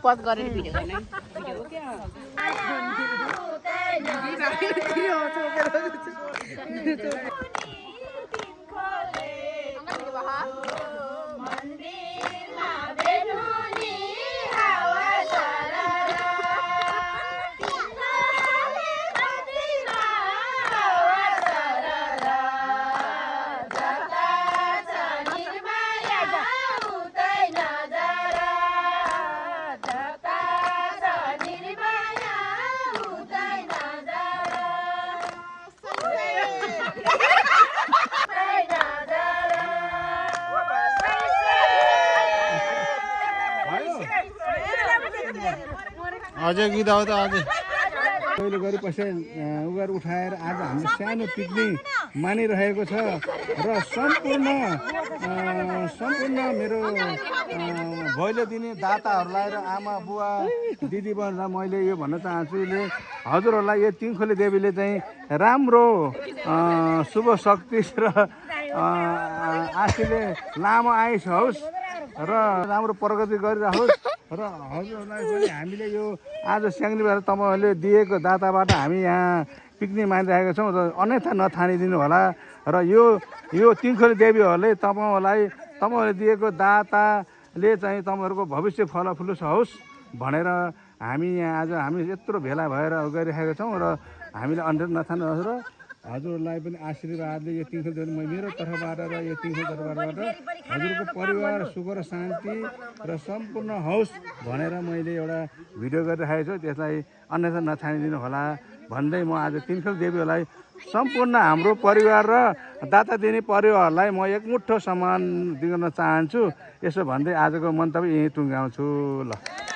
pause गरेर video गर्ने video हो क्या अझै गीत आउँछ अझै पहिले गरी पछि उगार उठाएर आज हाम्रो सानो पिकनिक मानिरहेको छ र सम्पूर्ण मेरो भैलो दिने दाताहरूलाई र आमा बुवा दिदीबहिनीलाई मैले यो भन्न चाहन्छु हजुरहरूलाई यो तिङखोले देवीले चाहिँ राम्रो शुभ शक्ति र आशीले लामो आयुष होस् र राम्रो प्रगति गरिरहोस् र हजुरहरूलाई पनि हामीले यो आज स्याङ्रीबाट तपाईँहरूले दिएको दाताबाट हामी यहाँ पिकनिक मानिरहेका छौँ र अन्यथा नठानिदिनु होला र यो तिङखोले देवीहरूले तपाईँहरूले दिएको दाताले चाहिँ तपाईँहरूको भविष्य फलफुल होस् भनेर हामी यहाँ आज हामी यत्रो भेला भएर गरिरहेका छौँ र हामीले अन्य नठानुहोस् र हजुरहरूलाई पनि आशीर्वादले यो तिङखोले देवी मेरो तर्फबाट र यो तिङखोले तर्फबाट हजुरको परिवार सुख र शान्ति र सम्पूर्ण होस् भनेर मैले एउटा भिडियो गरिरहेको छु त्यसलाई अन्यथा नछानिदिनु होला भन्दै म आज तिङखोले देवीहरूलाई सम्पूर्ण हाम्रो परिवार र दाता दिने परिवारलाई म एकमुठो सम्मान दिन चाहन्छु यसो भन्दै आजको मन्तव्य यहीँ टुङ्गाउँछु ल